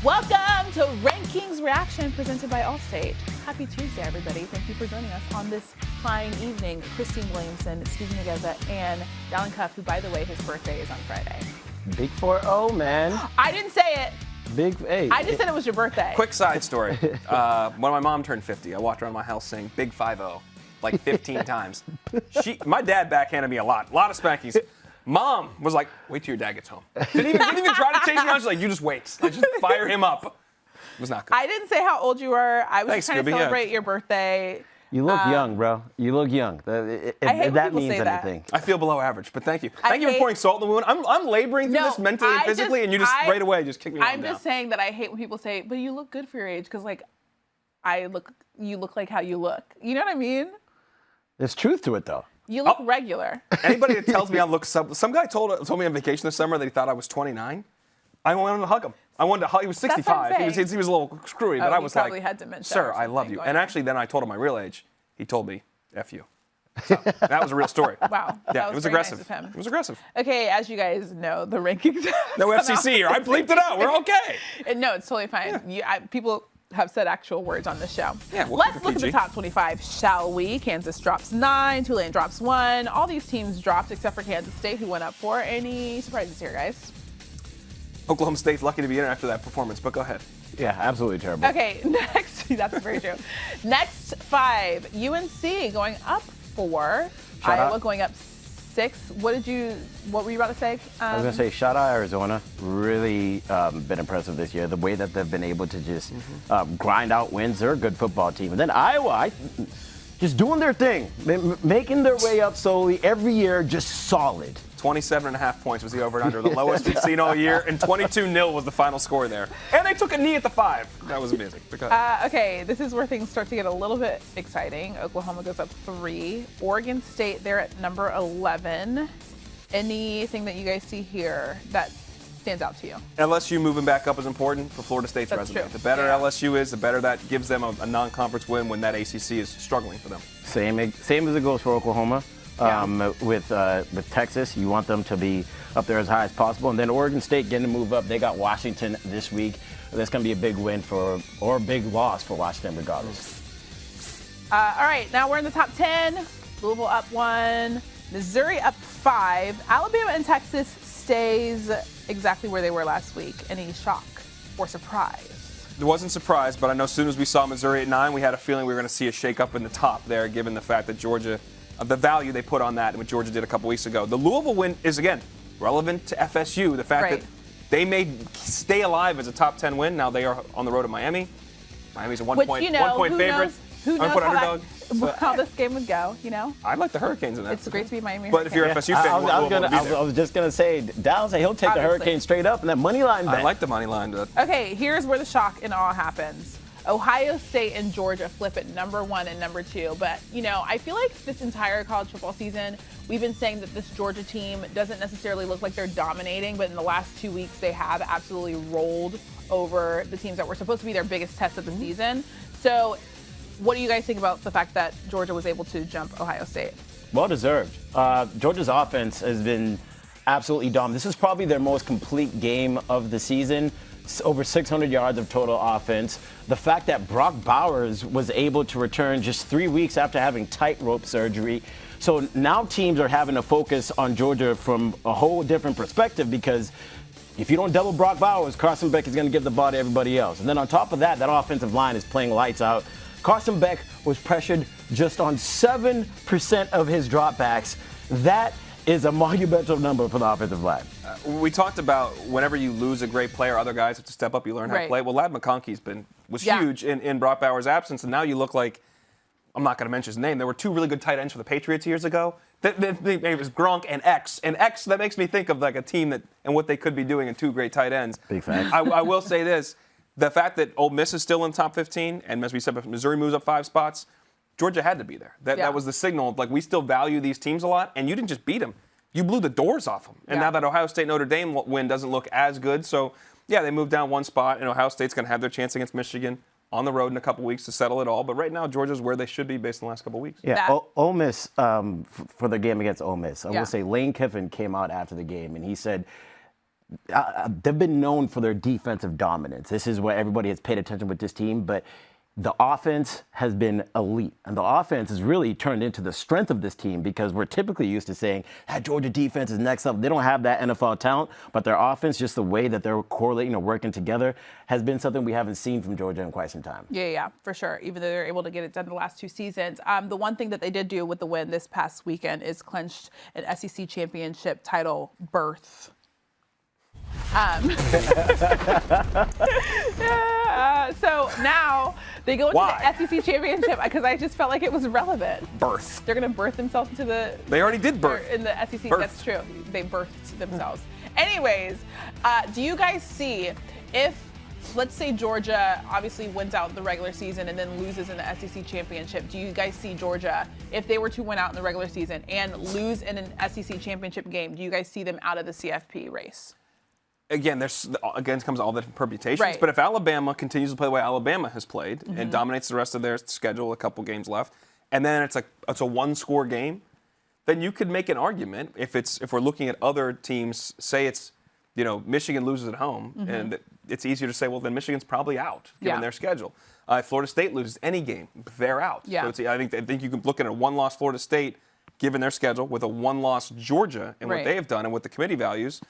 Welcome to Rankings Reaction presented by Allstate. Happy Tuesday, everybody. Thank you for joining us on this fine evening. Christine Williamson, Skubie Mageza, and Dalen Cuff, who, by the way, his birthday is on Friday. Big 4-0, man. I didn't say it. Big, hey. I just said it was your birthday. Quick side story. When my mom turned 50, I walked around my house saying Big 5-0 like 15 times. My dad backhanded me a lot of spankings. Mom was like, wait till your dad gets home. Didn't even try to change me around. She's like, you just wait. Like, just fire him up. It was not good. I didn't say how old you were. I was Thanks, just trying to Skubie, celebrate your birthday. You look young, bro. You look young. If I hate when that people means say that. anything. I feel below average, but thank you. Thank you for pouring salt in the wound. I'm laboring through this mentally and physically, and you just right away just kick me down. I'm just saying that I hate when people say, but you look good for your age, because like, you look like how you look. You know what I mean? There's truth to it, though. You look regular. Anybody that tells me I look some guy told me on vacation this summer that he thought I was 29. I wanted to hug him. I wanted to hug. He was 65. He was a little screwy, but I was like, had dementia sir, I love you. And actually, then I told him my real age. He told me, F you. So that was a real story. Wow. Yeah, it was very aggressive. Nice of him. It was aggressive. Okay, as you guys know, the rankings. No FCC here. I bleeped it out. We're okay. No, it's totally fine. Yeah. People have said actual words on this show. Yeah, let's look at the top 25, shall we? Kansas drops 9, Tulane drops 1. All these teams dropped except for Kansas State, who went up 4. Any surprises here, guys? Oklahoma State's lucky to be in after that performance, but go ahead. Yeah, absolutely terrible. Okay, next. That's very true. Next 5, UNC going up 4. Iowa going up 6. What were you about to say? I was going to say, shout out Arizona. Really been impressive this year. The way that they've been able to just grind out wins. They're a good football team. And then Iowa, just doing their thing. Making their way up slowly every year, just solid. 27.5 points was the over and under, the lowest we've seen all year, and 22-0 was the final score there. And they took a knee at the 5. That was amazing. Okay, this is where things start to get a little bit exciting. Oklahoma goes up 3. Oregon State, they're at number 11. Anything that you guys see here that stands out to you? LSU moving back up is important for Florida State's resume. True. The better LSU is, the better that gives them a non-conference win when that ACC is struggling for them. Same as it goes for Oklahoma. With Texas, you want them to be up there as high as possible. And then Oregon State getting to move up. They got Washington this week. That's going to be a big win or a big loss for Washington regardless. All right, now we're in the top 10. Louisville up 1. Missouri up 5. Alabama and Texas stays exactly where they were last week. Any shock or surprise? It wasn't surprised, but I know as soon as we saw Missouri at 9, we had a feeling we were going to see a shake-up in the top there, given the fact that Georgia, the value they put on that and what Georgia did a couple weeks ago. The Louisville win is, again, relevant to FSU. The fact that they may stay alive as a top 10 win. Now they are on the road to Miami. Miami's a one point favorite. Who knows underdog. How this game would go, you know? I like the Hurricanes in that. It's great to be Miami But if you're a FSU fan, I was just going to say, Dallas, he'll take the Hurricanes straight up and that money line bet. I like the money line bet. Okay, here's where the shock and awe happens. Ohio State and Georgia flip at number 1 and number 2. But, I feel like this entire college football season, we've been saying that this Georgia team doesn't necessarily look like they're dominating, but in the last 2 weeks, they have absolutely rolled over the teams that were supposed to be their biggest test of the season. So what do you guys think about the fact that Georgia was able to jump Ohio State? Well deserved. Georgia's offense has been absolutely dominant. This is probably their most complete game of the season. Over 600 yards of total offense. The fact that Brock Bowers was able to return just 3 weeks after having tightrope surgery. So now teams are having to focus on Georgia from a whole different perspective, because if you don't double Brock Bowers, Carson Beck is going to give the ball to everybody else. And then on top of that, that offensive line is playing lights out. Carson Beck was pressured just on 7% of his dropbacks. That is a monumental number for the offensive line. We talked about whenever you lose a great player, other guys have to step up. You learn how to play. Well, Ladd McConkey's was huge in Brock Bowers' absence, and now you look like, I'm not going to mention his name. There were 2 really good tight ends for the Patriots years ago. It was Gronk and X. And X, that makes me think of like a team and what they could be doing in 2 great tight ends. Big fan. I will say this. The fact that Ole Miss is still in the top 15, and as we said, Missouri moves up 5 spots, Georgia had to be there. That was the signal. Like, we still value these teams a lot, and you didn't just beat them. You blew the doors off them. And now that Ohio State-Notre Dame win doesn't look as good. So, they moved down 1 spot, and Ohio State's going to have their chance against Michigan on the road in a couple weeks to settle it all. But right now, Georgia's where they should be based on the last couple weeks. Yeah, Ole Miss, for the game against Ole Miss, I will say Lane Kiffin came out after the game, and he said they've been known for their defensive dominance. This is what everybody has paid attention with this team, but the offense has been elite. And the offense has really turned into the strength of this team because we're typically used to saying that Georgia defense is next up. They don't have that NFL talent, but their offense, just the way that they're correlating or working together, has been something we haven't seen from Georgia in quite some time. Yeah, for sure. Even though they're able to get it done the last 2 seasons. The one thing that they did do with the win this past weekend is clinched an SEC championship title berth. So now they go into the SEC championship because I just felt like it was relevant. Birth. They're going to birth themselves into the. They already did birth. In the SEC. Birth. That's true. They birthed themselves. Anyways, do you guys see if, let's say Georgia obviously wins out the regular season and then loses in the SEC championship, do you guys see Georgia, if they were to win out in the regular season and lose in an SEC championship game, do you guys see them out of the CFP race? Again, comes all the permutations. Right. But if Alabama continues to play the way Alabama has played and dominates the rest of their schedule, a couple games left, and then it's a one-score game, then you could make an argument if we're looking at other teams. Say it's Michigan loses at home, and it's easier to say, well, then Michigan's probably out given their schedule. If Florida State loses any game, they're out. Yeah. So I think you can look at a one-loss Florida State given their schedule with a one-loss Georgia and what they have done and what the committee values.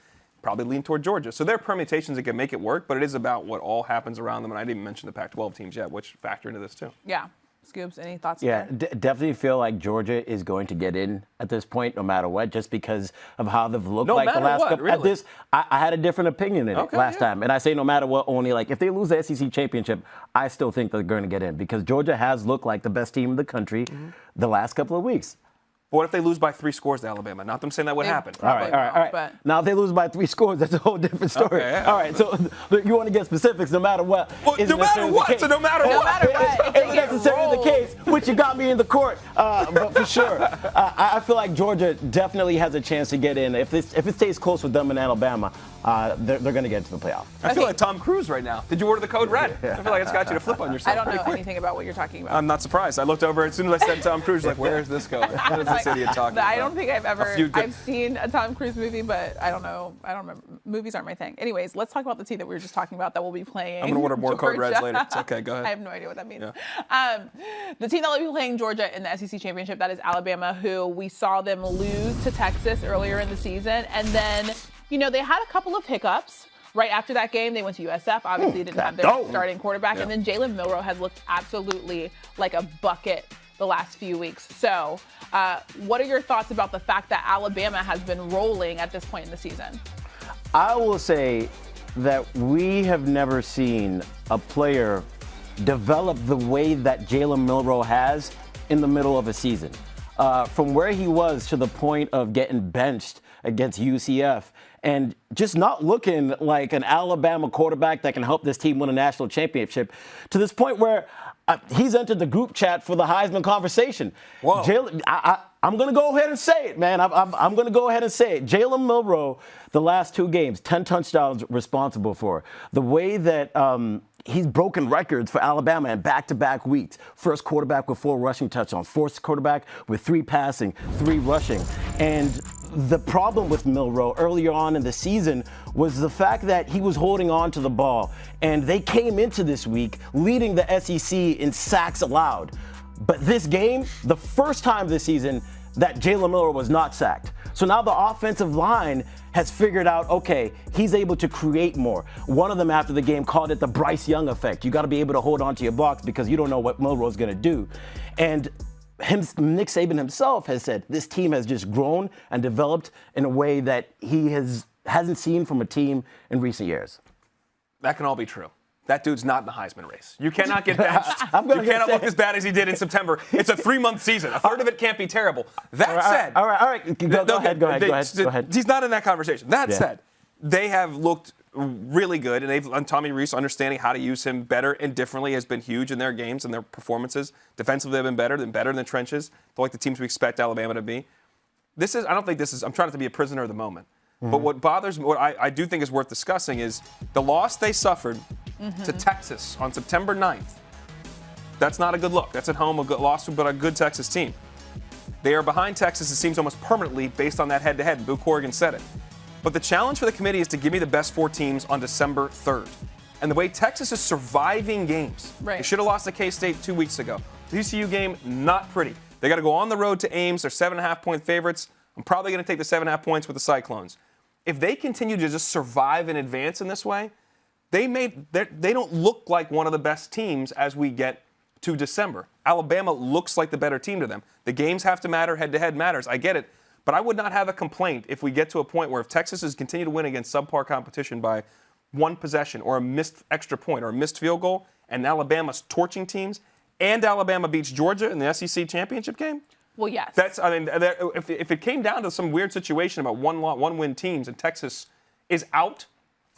Probably lean toward Georgia. So there are permutations that can make it work, but it is about what all happens around them. And I didn't even mention the Pac-12 teams yet, which factor into this too. Yeah. Scoobs, any thoughts? Yeah, definitely feel like Georgia is going to get in at this point, no matter what, just because of how they've looked no like matter the last what, couple. really? At this, I had a different opinion in it last time, and I say no matter what. Only like if they lose the SEC championship, I still think they're going to get in because Georgia has looked like the best team in the country the last couple of weeks. But what if they lose by 3 scores to Alabama? Not them saying that would happen. All right. But now, if they lose by 3 scores, that's a whole different story. Okay, yeah. All right, so you want to get specifics no matter what. Well, no matter what. So no matter what. It's necessarily the case, which you got me in the court. But for sure, I feel like Georgia definitely has a chance to get in. If it stays close with them in Alabama, they're going to get to the playoff. I feel like Tom Cruise right now. Did you order the code red? I feel like it's got you to flip on yourself. I don't know anything about what you're talking about. I'm not surprised. I looked over as soon as I said Tom Cruise, like, where is this going? What is this idiot talking about? I don't think I've seen a Tom Cruise movie, but I don't know. I don't remember. Movies aren't my thing. Anyways, let's talk about the team that we were just talking about that will be playing. I'm going to order more Code Reds later. It's okay, go ahead. I have no idea what that means. Yeah. The team that will be playing Georgia in the SEC championship, that is Alabama, who we saw them lose to Texas earlier in the season. And then, they had a couple of hiccups. Right after that game, they went to USF. Obviously, didn't have their starting quarterback. And then Jalen Milroe has looked absolutely like a bucket the last few weeks. So what are your thoughts about the fact that Alabama has been rolling at this point in the season? I will say that we have never seen a player develop the way that Jalen Milroe has in the middle of a season. From where he was to the point of getting benched against UCF and just not looking like an Alabama quarterback that can help this team win a national championship to this point where he's entered the group chat for the Heisman conversation. Whoa. I'm going to go ahead and say it, man. I'm going to go ahead and say it. Jalen Milroe, the last 2 games, 10 touchdowns responsible for. The way that he's broken records for Alabama in back-to-back weeks. First quarterback with 4 rushing touchdowns. Fourth quarterback with 3 passing, 3 rushing. And the problem with Milroe earlier on in the season was the fact that he was holding on to the ball. And they came into this week leading the SEC in sacks allowed. But this game, the first time this season that Jalen Milroe was not sacked. So now the offensive line has figured out, okay, he's able to create more. One of them after the game called it the Bryce Young effect. You got to be able to hold on to your blocks because you don't know what Milroe's going to do. And Nick Saban himself has said this team has just grown and developed in a way that he hasn't seen from a team in recent years. That can all be true. That dude's not in the Heisman race. You cannot get benched. You cannot look as bad as he did in September. It's a 3-month season. A third of it can't be terrible. That said, all right. Go ahead. He's not in that conversation. That said, they have looked really good, and Tommy Rees understanding how to use him better and differently has been huge in their games and their performances. Defensively, they've been better in the trenches. They're like the teams we expect Alabama to be. I'm trying not to be a prisoner of the moment. But what I do think is worth discussing is the loss they suffered to Texas on September 9th. That's not a good look. That's at home, a good loss, but a good Texas team. They are behind Texas, it seems, almost permanently based on that head-to-head. Bill Corrigan said it. But the challenge for the committee is to give me the best 4 teams on December 3rd. And the way Texas is surviving games, right. They should have lost to K-State 2 weeks ago. The TCU game, not pretty. They got to go on the road to Ames. They're 7.5-point favorites. I'm probably going to take the 7.5 points with the Cyclones. If they continue to just survive and advance in this way, they don't look like one of the best teams as we get to December. Alabama looks like the better team to them. The games have to matter. Head-to-head matters. I get it. But I would not have a complaint if we get to a point where if Texas is continue to win against subpar competition by 1 possession or a missed extra point or a missed field goal, and Alabama's torching teams, and Alabama beats Georgia in the SEC championship game. Well, yes. If it came down to some weird situation about one-win teams and Texas is out,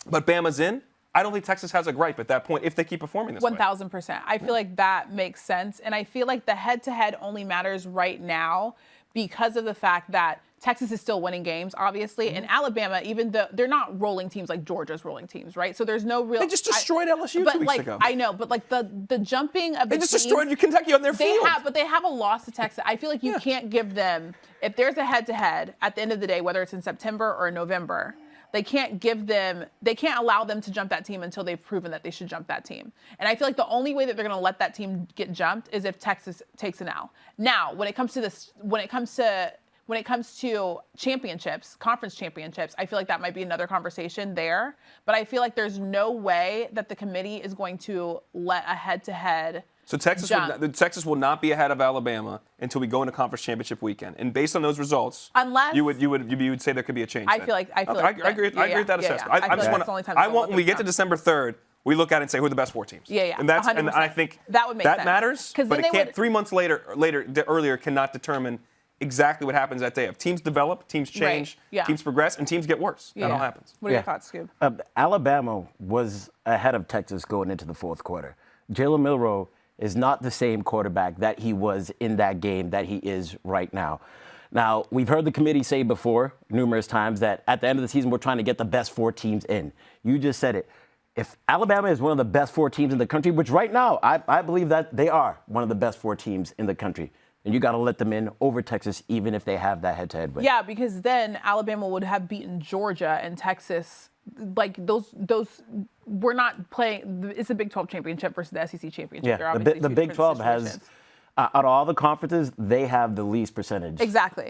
but Bama's in, I don't think Texas has a gripe at that point if they keep performing this way. 1,000%. I feel like that makes sense. And I feel like the head-to-head only matters right now because of the fact that Texas is still winning games, obviously. And Alabama, even though they're not rolling teams like Georgia's rolling teams, right? So there's no real... They just destroyed LSU 2 weeks ago. I know, but like the jumping of the They just teams, destroyed Kentucky on their field. But they have a loss to Texas. I feel like you can't give them... If there's a head-to-head at the end of the day, whether it's in September or November... They can't allow them to jump that team until they've proven that they should jump that team. And I feel like the only way that they're going to let that team get jumped is if Texas takes an L. Now, when it comes to championships, conference championships, I feel like that might be another conversation there. But I feel like there's no way that the committee is going to let a head-to-head So Texas will not be ahead of Alabama until we go into conference championship weekend. And based on those results, unless you would say there could be a change. I feel like I agree with that assessment. I want when we get to December 3rd, we look at it and say who are the best 4 teams. Yeah. And I think that would make that sense. matters. But it can't 3 months earlier cannot determine exactly what happens that day. If teams develop, teams change, teams progress, and teams get worse. That all happens. What are your thoughts, Scoob? Alabama was ahead of Texas going into the fourth quarter. Jalen Milroe is not the same quarterback that he was in that game that he is right now. Now, we've heard the committee say before numerous times that at the end of the season, we're trying to get the best 4 teams in. You just said it. If Alabama is one of the best 4 teams in the country, which right now I believe that they are one of the best 4 teams in the country, and you got to let them in over Texas, even if they have that head-to-head win. Yeah, because then Alabama would have beaten Georgia and Texas. Like those we're not playing. It's a Big 12 championship versus the SEC championship. Yeah, the Big 12 has, out of all the conferences, they have the least percentage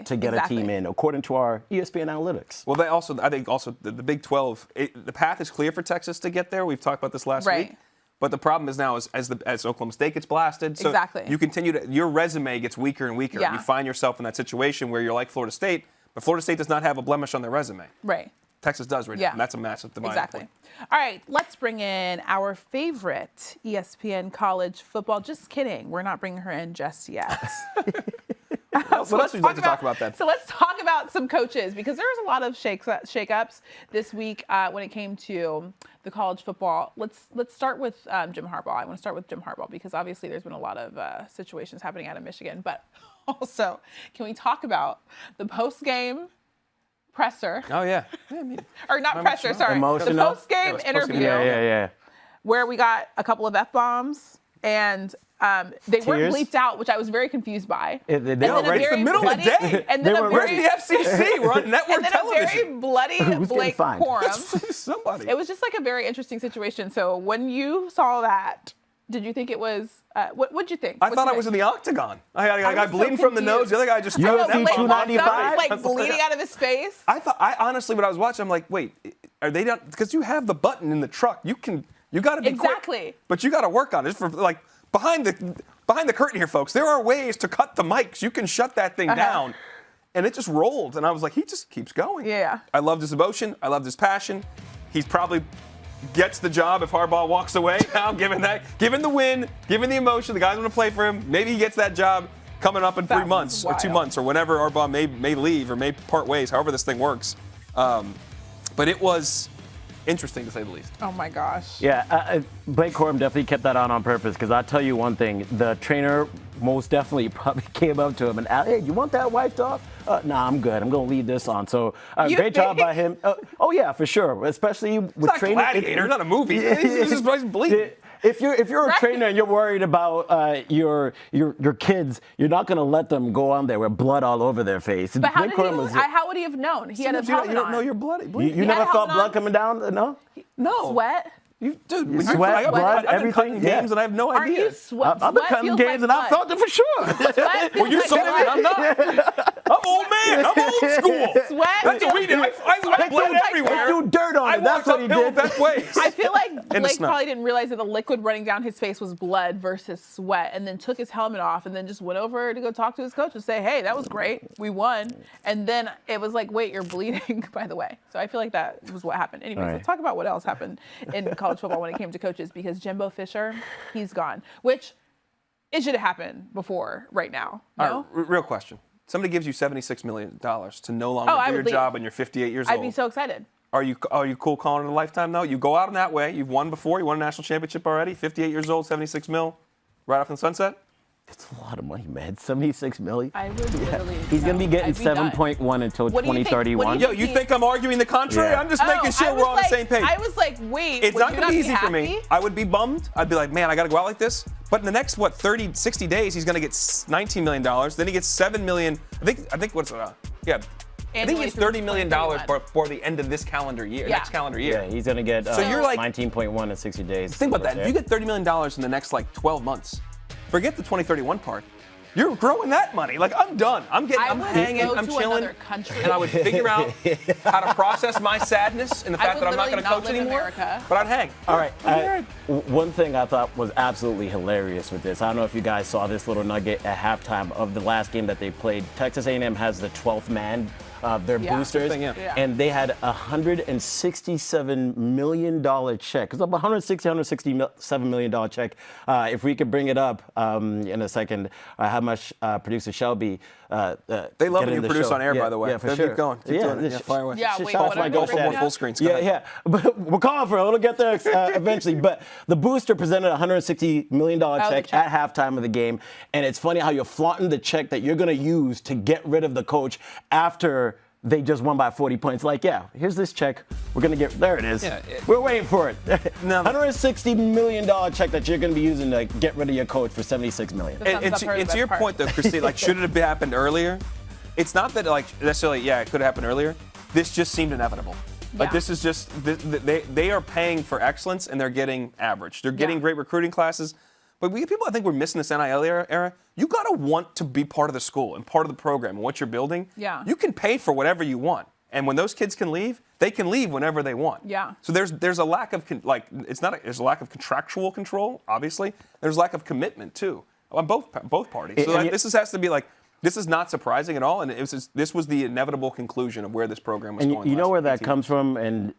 to get a team in, according to our ESPN analytics. Well, I think the Big 12, the path is clear for Texas to get there. We've talked about this last week. But the problem is now as Oklahoma State gets blasted, so you continue to, your resume gets weaker and weaker. Yeah. You find yourself in that situation where you're like Florida State, but Florida State does not have a blemish on their resume. Right. Texas does right now, and that's a massive dividing point. All right, let's bring in our favorite ESPN college football. Just kidding. We're not bringing her in just yet. So let's talk about that. So let's talk about some coaches, because there was a lot of shakeups this week when it came to the college football. Let's start with Jim Harbaugh. I want to start with Jim Harbaugh because obviously there's been a lot of situations happening out of Michigan. But also, can we talk about the post-game presser? Oh, yeah. Or not presser, sorry. Emotional. The post-game interview. Yeah. Where we got a couple of F-bombs and they weren't bleeped out, which I was very confused by. It's the middle of the day. And then Where's the FCC? We're on network television. And then a very bloody Blake Corum. Somebody. It was just like a very interesting situation. So when you saw that, did you think it was, what'd you think? I thought I was in the octagon. I had a guy bleeding from the nose. The other guy just UFC 295. Like bleeding out of his face. I honestly, when I was watching, I'm like, wait, are they not? Because you have the button in the truck. You got to be quick. But you got to work on it. For like behind the curtain here, folks. There are ways to cut the mics. You can shut that thing down, and it just rolled. And I was like, he just keeps going. Yeah. I loved his emotion. I loved his passion. He's probably gets the job if Harbaugh walks away. Now, given the win, given the emotion, the guys want to play for him. Maybe he gets that job coming up in 3 months or 2 months or whenever Harbaugh may leave or may part ways. However this thing works. But it was interesting to say the least. Oh my gosh. Yeah, Blake Corum definitely kept that on purpose, because I'll tell you one thing, the trainer most definitely probably came up to him and asked, hey, you want that wiped off? Nah, I'm good. I'm going to leave this on. So great job by him. Oh, yeah, for sure. Especially with it's not training. Gladiator, not a movie. He's just bleeding. if you're a Right. trainer and you're worried about your kids, you're not going to let them go on there with blood all over their face. But how would he have known? He had a Sometimes you helmet don't on. know you're bloody. You had never a felt helmet blood on? coming down? No? No. Sweat? Dude, You when sweat, I've blood, been everything? cutting Yeah. games and I have no Aren't idea. you sweat? I've been cutting games and I felt it for sure. Sweat Well, you're feels like something I'm blood. not. I'm old man. I'm old school. Sweat That's what we did. I bled like everywhere. Threw dirt on I it. That's walked what he uphill did. that way. I feel like the Blake snow. probably didn't realize that the liquid running down his face was blood versus sweat, and then took his helmet off and then just went over to go talk to his coach and say, hey, that was great. We won. And then it was like, wait, you're bleeding, by the way. So I feel like that was what happened. Anyways, All right. let's talk about what else happened in college football when it came to coaches, because Jimbo Fisher, he's gone, which it should have happened before right now. No? All right, real question. Somebody gives you $76 million to no longer I do your would leave. job and you're 58 years I'd old. be so excited. Are you cool calling it a lifetime though? You go out in that way. You've won before. You won a national championship already. 58 years old, 76 mil, right off in the sunset. It's a lot of money, man. $76 million. I would literally. He's going to be getting I'd done. 7.1 until What do you think- 2031. what do Yo, you think I'm arguing the contrary? Yeah. I'm just making sure I we're on was the same page. I was like, wait, It's would not you going to be easy for happy? me. I would be bummed. I'd be like, man, I got to go out like this. But in the next, 60 days, he's going to get $19 million. Then he gets $7 million. I think what's I think he Annually gets through $30 million 2031. before the end of this calendar year, next calendar year. Yeah, he's going to get So you're like- 19.1 in 60 days. Think about that. If you get $30 million in the next 12 months, forget the 2031 part. You're growing that money. Like, I'm done. I'm would hanging, go I'm to chilling, another country. and I would figure out how to process my sadness and the I fact would that I'm not going to literally not coach live in anymore. America. But I'd hang. All right. One thing I thought was absolutely hilarious with this. I don't know if you guys saw this little nugget at halftime of the last game that they played. Texas A&M has the 12th man, their boosters, Thing, yeah. and they had a $167 million check. It's up $167 million check. If we could bring it up in a second, how much producer Shelby. They love when you produce on air, by the way. Yeah, for Keep sure. going. Keep doing it. Yeah, fire away. Yeah, Shout wait, out what to my are we ghost breaking dad. down? Full screens. Go Yeah, ahead. yeah. But we're calling for it. It'll get there eventually. But the booster presented a $160 million check at halftime of the game. And it's funny how you're flaunting the check that you're going to use to get rid of the coach after they just won by 40 points. Like, yeah, here's this check. We're going to get, there it is. Yeah, We're waiting for it. No. $160 million check that you're going to be using to get rid of your coach for $76 million. And to your point, though, Christine, should it have happened earlier? It's not that, necessarily, it could have happened earlier. This just seemed inevitable. Yeah. This is just, they are paying for excellence and they're getting average. They're getting great recruiting classes. But people, I think, we're missing this NIL era. You got to want to be part of the school and part of the program and what you're building. Yeah. You can pay for whatever you want. And when those kids can leave, they can leave whenever they want. Yeah. So there's a lack of, there's a lack of contractual control, obviously. There's a lack of commitment, too, on both parties. So this has to be this is not surprising at all. And this was the inevitable conclusion of where this program was and going. you know where that comes from? And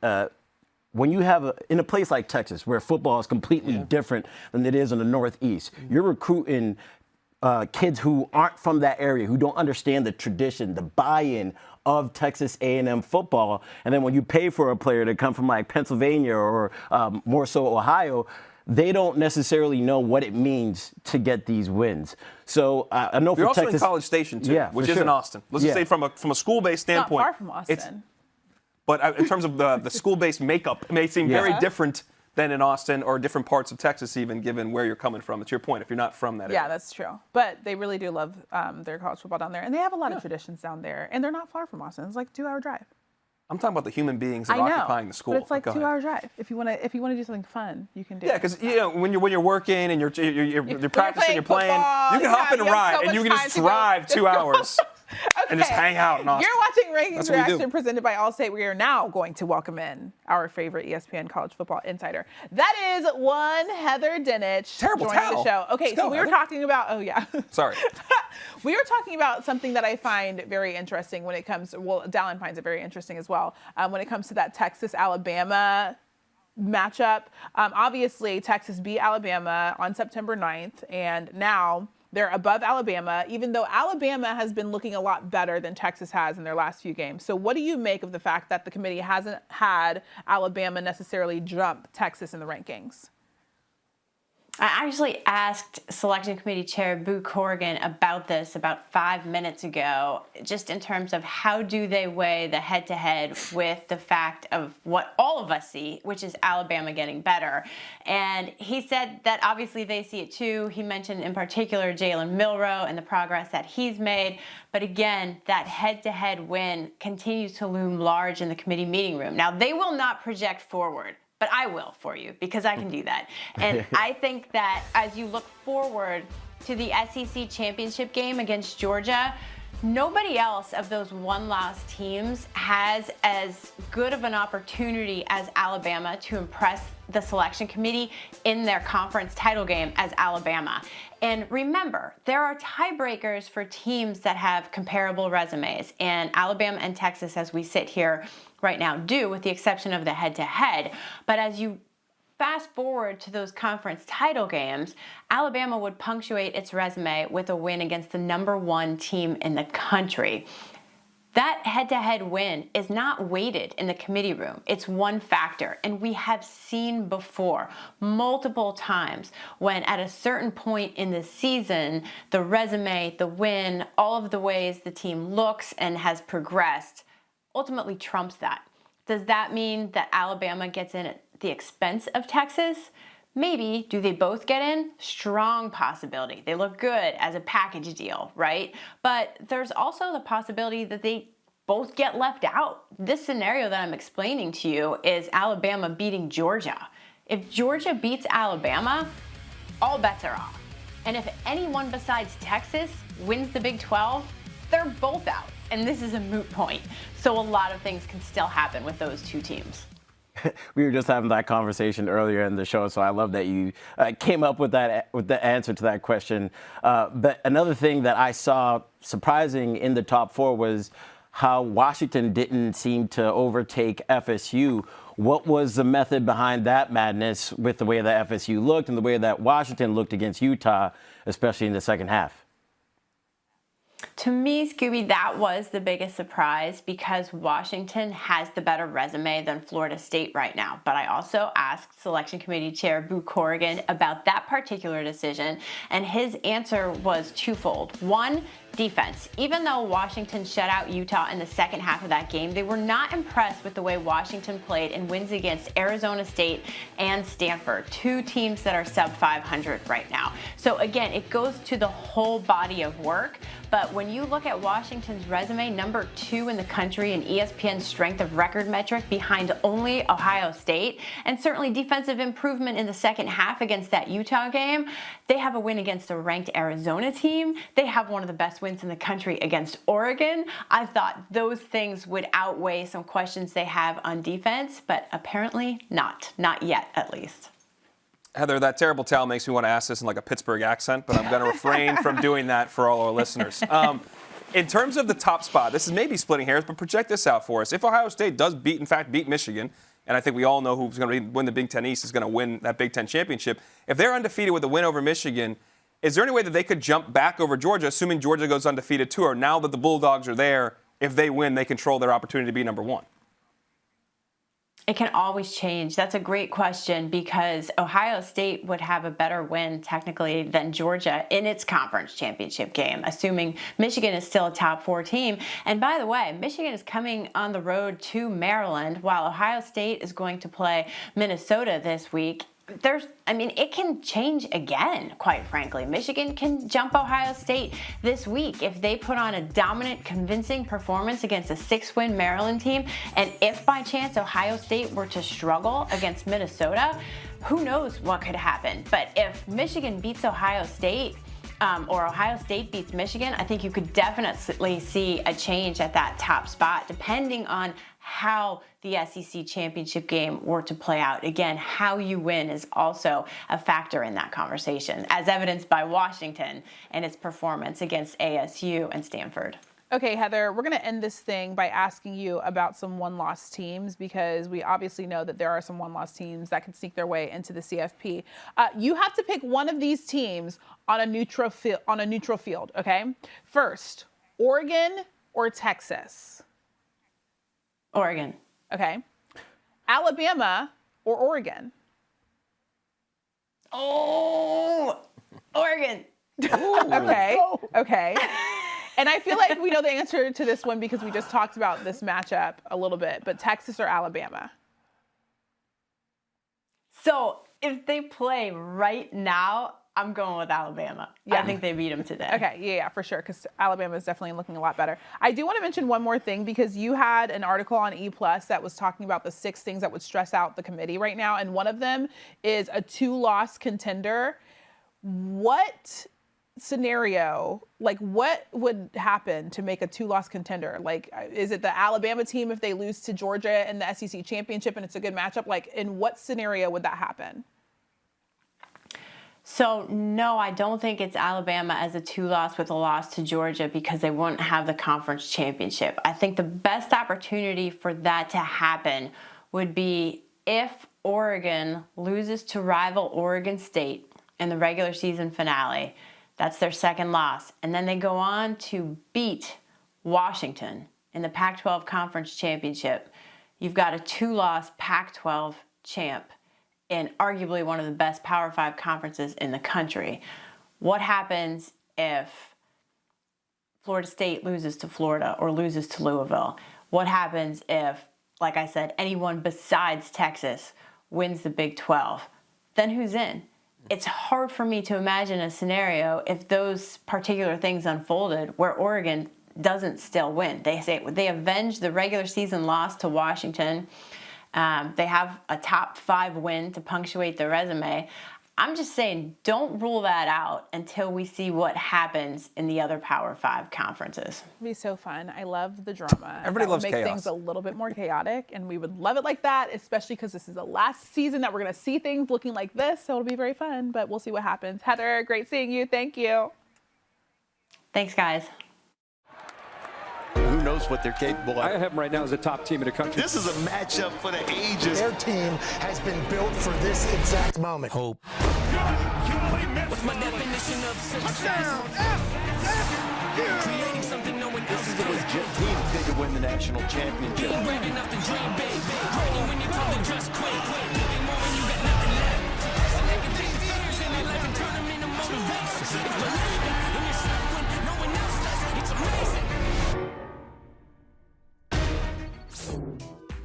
when you have in a place like Texas, where football is completely different than it is in the Northeast, you're recruiting kids who aren't from that area, who don't understand the tradition, the buy-in of Texas A&M football. And then when you pay for a player to come from Pennsylvania or more so Ohio, they don't necessarily know what it means to get these wins. So I know You're for also Texas, in College Station, too, which is in Austin. Let's just say from a school-based standpoint. Not far from Austin. But in terms of the school-based makeup, it may seem very different than in Austin or different parts of Texas, even given where you're coming from. It's your point if you're not from that area. Yeah, that's true. But they really do love their college football down there. And they have a lot of traditions down there. And they're not far from Austin. It's like a 2-hour drive. I'm talking about the human beings that I are know, occupying the school. but it's like Go ahead. 2-hour drive. If you want to do something fun, you can do. Yeah, it. because when you're working and you're practicing, you're playing, football, you can hop and you have ride, so and you much can time just to go. drive 2 hours and just hang out in Austin. You're watching That's Rankings what we do. Reaction presented by Allstate. We are now going to welcome in our favorite ESPN college football insider. That is one Heather Dinich Terrible joining towel. the show. Okay, Let's so go, we were Heather. talking about. Oh yeah. Sorry. We were talking about something that I find very interesting when it comes. Well, Dalen finds it very interesting as well. When it comes to that Texas-Alabama matchup. Obviously, Texas beat Alabama on September 9th, and now they're above Alabama, even though Alabama has been looking a lot better than Texas has in their last few games. So what do you make of the fact that the committee hasn't had Alabama necessarily jump Texas in the rankings? I actually asked Selection Committee Chair Boo Corrigan about this about 5 minutes ago, just in terms of how do they weigh the head-to-head with the fact of what all of us see, which is Alabama getting better. And he said that obviously they see it too. He mentioned in particular Jalen Milroe and the progress that he's made. But again, that head-to-head win continues to loom large in the committee meeting room. Now, they will not project forward, but I will for you because I can do that. And I think that as you look forward to the SEC championship game against Georgia, nobody else of those one-loss teams has as good of an opportunity as Alabama to impress the selection committee in their conference title game as Alabama. And remember, there are tiebreakers for teams that have comparable resumes, and Alabama and Texas, as we sit here right now, do, with the exception of the head-to-head. But as you fast forward to those conference title games, Alabama would punctuate its resume with a win against the #1 team in the country. That head-to-head win is not weighted in the committee room. It's one factor, and we have seen before multiple times when at a certain point in the season, the resume, the win, all of the ways the team looks and has progressed ultimately trumps that. Does that mean that Alabama gets in at the expense of Texas? Maybe. Do they both get in? Strong possibility. They look good as a package deal, right? But there's also the possibility that they both get left out. This scenario that I'm explaining to you is Alabama beating Georgia. If Georgia beats Alabama, all bets are off. And if anyone besides Texas wins the Big 12, they're both out. And this is a moot point. So a lot of things can still happen with those two teams. We were just having that conversation earlier in the show, so I love that you came up with that with the answer to that question. But another thing that I saw surprising in the top four was how Washington didn't seem to overtake FSU. What was the method behind that madness with the way that FSU looked and the way that Washington looked against Utah, especially in the second half? To me, Scooby, that was the biggest surprise because Washington has the better resume than Florida State right now. But I also asked Selection Committee Chair Boo Corrigan about that particular decision, and his answer was twofold. One, defense. Even though Washington shut out Utah in the second half of that game, they were not impressed with the way Washington played in wins against Arizona State and Stanford, two teams that are sub 500 right now. So again, it goes to the whole body of work. But when you look at Washington's resume, #2 in the country in ESPN's strength of record metric behind only Ohio State, and certainly defensive improvement in the second half against that Utah game, they have a win against a ranked Arizona team. They have one of the best wins in the country against Oregon. I thought those things would outweigh some questions they have on defense, but apparently not. Not yet, at least. Heather, that terrible towel makes me want to ask this in like a Pittsburgh accent, but I'm going to refrain from doing that for all our listeners. In terms of the top spot, this is maybe splitting hairs, but project this out for us. If Ohio State does beat Michigan, and I think we all know who's going to win the Big Ten East is going to win that Big Ten championship. If they're undefeated with a win over Michigan, is there any way that they could jump back over Georgia, assuming Georgia goes undefeated too, or now that the Bulldogs are there, if they win, they control their opportunity to be #1? It can always change. That's a great question because Ohio State would have a better win technically than Georgia in its conference championship game, assuming Michigan is still a top 4 team. And by the way, Michigan is coming on the road to Maryland while Ohio State is going to play Minnesota this week. It can change again, quite frankly. Michigan can jump Ohio State this week if they put on a dominant, convincing performance against a 6-win Maryland team. And if by chance Ohio State were to struggle against Minnesota, who knows what could happen. But if Michigan beats Ohio State, or Ohio State beats Michigan, I think you could definitely see a change at that top spot, depending on how the SEC championship game were to play out. Again, how you win is also a factor in that conversation, as evidenced by Washington and its performance against ASU and Stanford. Okay, Heather, we're going to end this thing by asking you about some one-loss teams because we obviously know that there are some one-loss teams that can sneak their way into the CFP. You have to pick one of these teams on a neutral field, okay? First, Oregon or Texas? Oregon. Okay. Alabama or Oregon? Oh, Oregon. Okay. And I feel like we know the answer to this one because we just talked about this matchup a little bit, but Texas or Alabama? So if they play right now, I'm going with Alabama. Yeah. I think they beat them today. Okay, yeah, for sure, because Alabama is definitely looking a lot better. I do want to mention one more thing because you had an article on E+ that was talking about the 6 things that would stress out the committee right now, and one of them is a 2-loss contender. What scenario, like what would happen to make a 2-loss contender? Like, is it the Alabama team if they lose to Georgia in the SEC championship and it's a good matchup? Like, in what scenario would that happen? So, no, I don't think it's Alabama as a 2-loss with a loss to Georgia because they wouldn't have the conference championship. I think the best opportunity for that to happen would be if Oregon loses to rival Oregon State in the regular season finale. That's their second loss. And then they go on to beat Washington in the Pac-12 Conference Championship. You've got a 2-loss Pac-12 champ in arguably one of the best Power 5 conferences in the country. What happens if Florida State loses to Florida or loses to Louisville? What happens if, like I said, anyone besides Texas wins the Big 12? Then who's in? It's hard for me to imagine a scenario if those particular things unfolded where Oregon doesn't still win. They avenge the regular season loss to Washington. They have a top 5 win to punctuate their resume. I'm just saying, don't rule that out until we see what happens in the other Power 5 conferences. It'd be so fun. I love the drama. Everybody loves make chaos. Things a little bit more chaotic, and we would love it like that, especially because this is the last season that we're going to see things looking like this, so it'll be very fun, but we'll see what happens. Heather, great seeing you. Thank you. Thanks, guys. Who knows what they're capable of. I have them right now as a top team in the country. This is a matchup for the ages. Their team has been built for this exact moment. Hope. What's my definition of success? Creating something no one else This is a legit team if they could win the national championship. Being brave enough to dream big. Ready when you come to just quit. Living more when you got nothing left. So they can take fears in their life and turn them into motivation. It's believing in yourself when no one else does. It's amazing.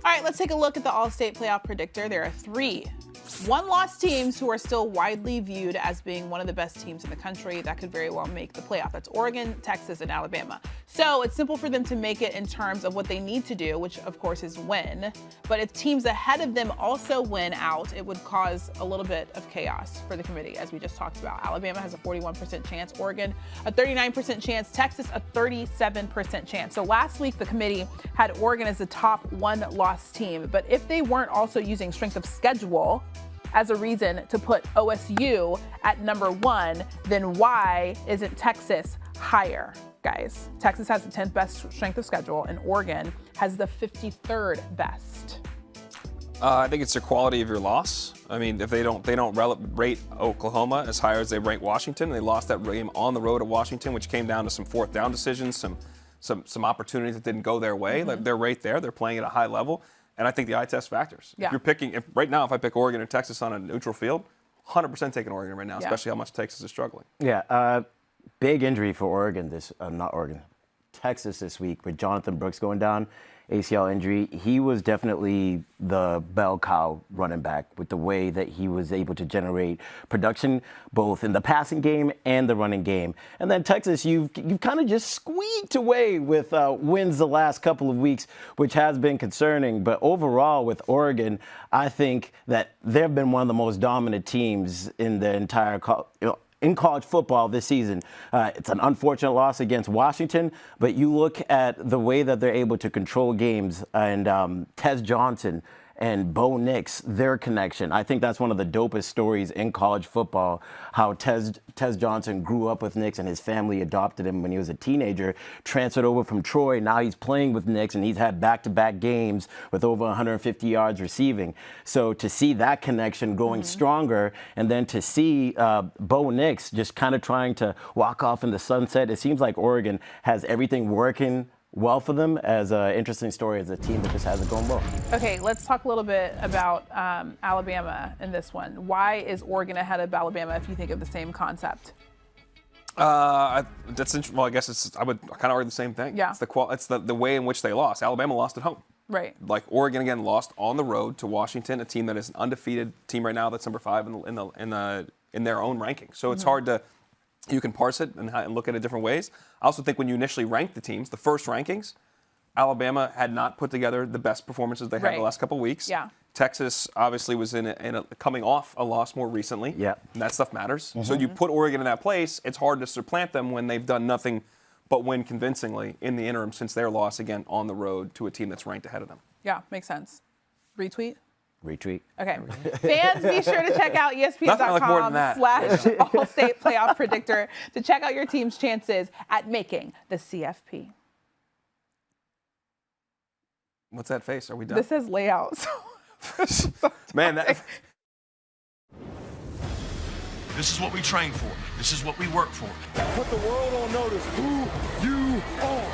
All right, let's take a look at the Allstate playoff predictor. There are 3 one-loss teams who are still widely viewed as being one of the best teams in the country that could very well make the playoff. That's Oregon, Texas, and Alabama. So it's simple for them to make it in terms of what they need to do, which of course is win. But if teams ahead of them also win out, it would cause a little bit of chaos for the committee, as we just talked about. Alabama has a 41% chance, Oregon a 39% chance, Texas a 37% chance. So last week the committee had Oregon as the top 1-loss team. But if they weren't also using strength of schedule as a reason to put OSU at number 1, then why isn't Texas higher, guys? Texas has the 10th best strength of schedule, and Oregon has the 53rd best. I think it's the quality of your loss. I mean, if they don't rate Oklahoma as high as they rank Washington. They lost that game on the road at Washington, which came down to some 4th down decisions, some opportunities that didn't go their way. Mm-hmm. Like, they're right there. They're playing at a high level. And I think the eye test factors. Yeah. Right now, if I pick Oregon or Texas on a neutral field, 100% taking Oregon right now, Yeah. especially how much Texas is struggling. Yeah, big injury for Oregon Texas this week with Jonathan Brooks going down, ACL injury. He was definitely the bell cow running back with the way that he was able to generate production both in the passing game and the running game. And then Texas, you've kind of just squeaked away with wins the last couple of weeks, which has been concerning. But overall with Oregon, I think that they've been one of the most dominant teams in the entire in college football this season. It's an unfortunate loss against Washington, but you look at the way that they're able to control games and Tez Johnson and Bo Nix, their connection. I think that's one of the dopest stories in college football, how Tez Johnson grew up with Nix and his family adopted him when he was a teenager, transferred over from Troy. Now he's playing with Nix and he's had back-to-back games with over 150 yards receiving. So to see that connection going stronger and then to see Bo Nix just kind of trying to walk off in the sunset, it seems like Oregon has everything working well for them as an interesting story as a team that just hasn't gone well. Okay, let's talk a little bit about Alabama in this one. Why is Oregon ahead of Alabama if you think of the same concept? That's interesting. Well, I guess I would kind of argue the same thing. Yeah. It's the way in which they lost. Alabama lost at home. Right. Like Oregon again lost on the road to Washington, a team that is an undefeated team right now that's number 5 in their own ranking. So it's hard to. You can parse it and look at it different ways. I also think when you initially rank the teams, the first rankings, Alabama had not put together the best performances they had the last couple of weeks. Yeah. Texas obviously was coming off a loss more recently. Yeah. And that stuff matters. So you put Oregon in that place, it's hard to supplant them when they've done nothing but win convincingly in the interim since their loss again on the road to a team that's ranked ahead of them. Yeah, makes sense. Retweet? Retweet. Okay. Fans, be sure to check out ESPN.com/Allstate Playoff Predictor to check out your team's chances at making the CFP. What's that face? Are we done? This says layout. Man, This is what we train for. This is what we work for. Put the world on notice who you are.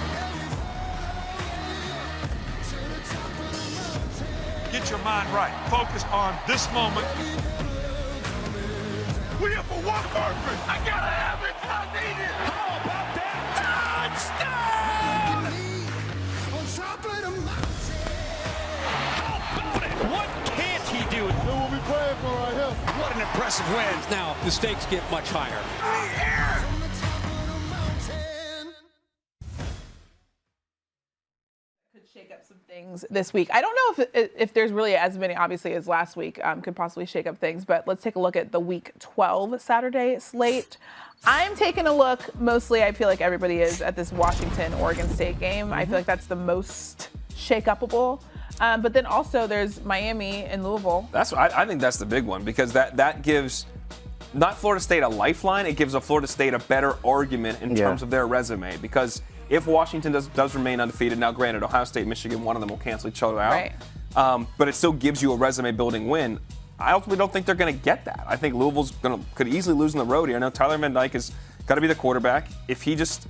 Get your mind right. Focus on this moment. We here for one purpose. I gotta have it. I need it. How about that? Touchdown! How about it? What can't he do? Who will be praying for right here? What an impressive win. Now, the stakes get much higher. Shake up some things this week. I don't know if there's really as many, obviously, as last week could possibly shake up things, but let's take a look at the Week 12 Saturday slate. I'm taking a look, mostly I feel like everybody is, at this Washington-Oregon State game. I feel like that's the most shake-upable. But then also there's Miami and Louisville. I think that's the big one because that gives not Florida State a lifeline, it gives Florida State a better argument in terms of their resume because if Washington does remain undefeated, now granted, Ohio State, Michigan, one of them will cancel each other out. Right. But it still gives you a resume-building win. I ultimately don't think they're going to get that. I think Louisville's could easily lose on the road here. I know Tyler Van Dyke has got to be the quarterback. If he's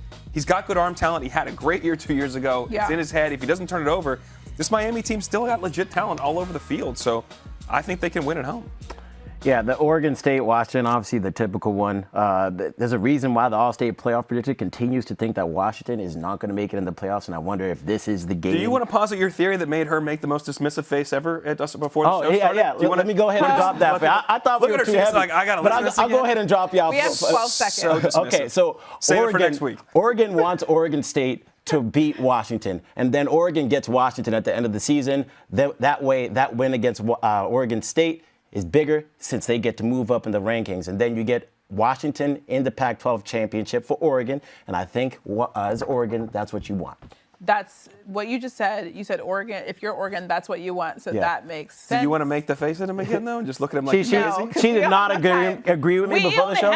got good arm talent. He had a great year 2 years ago. Yeah. It's in his head. If he doesn't turn it over, this Miami team still got legit talent all over the field. So I think they can win at home. Yeah, the Oregon State, Washington, obviously the typical one. There's a reason why the All-State playoff predictor continues to think that Washington is not going to make it in the playoffs, and I wonder if this is the game. Do you want to posit your theory that made her make the most dismissive face ever at us before the show started? Yeah. Let me go ahead and drop that. I thought we were too heavy. Like, I gotta listen to this I'll go ahead and drop you out. We have 12 seconds. Okay, so Save it for next week. Oregon wants Oregon State to beat Washington, and then Oregon gets Washington at the end of the season. That way, that win against Oregon State is bigger since they get to move up in the rankings. And then you get Washington in the Pac-12 championship for Oregon. And I think as Oregon, that's what you want. That's what you just said. You said Oregon. If you're Oregon, that's what you want. So that makes sense. Do you want to make the face at him again, though, and just look at him like she did not agree with me before the show.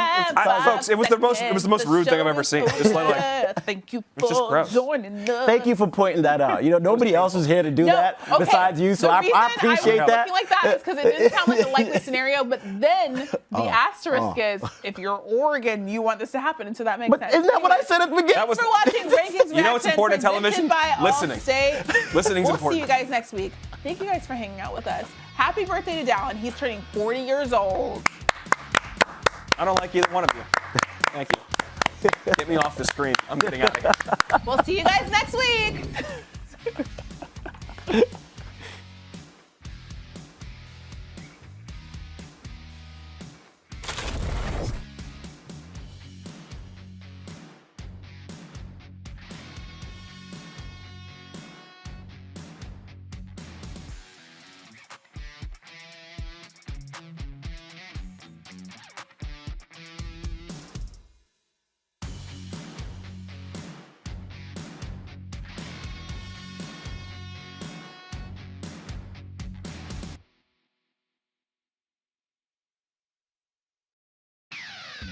Folks, it was the most rude thing I've ever seen. Just thank you for joining us. Thank you for pointing that out. Nobody else was here to do that besides you, so I appreciate that. Looking like that is because it didn't sound like a likely scenario. But then the asterisk is, if you're Oregon, you want this to happen, and so that makes sense. Isn't that what I said at the beginning? Thanks for watching Rankings. You know what's important in television? Listening. Listening's we'll important. See you guys next week. Thank you guys for hanging out with us. Happy birthday to Dalen. He's turning 40 years old. I don't like either one of you. Thank you. Get me off the screen. I'm getting out of here. We'll see you guys next week.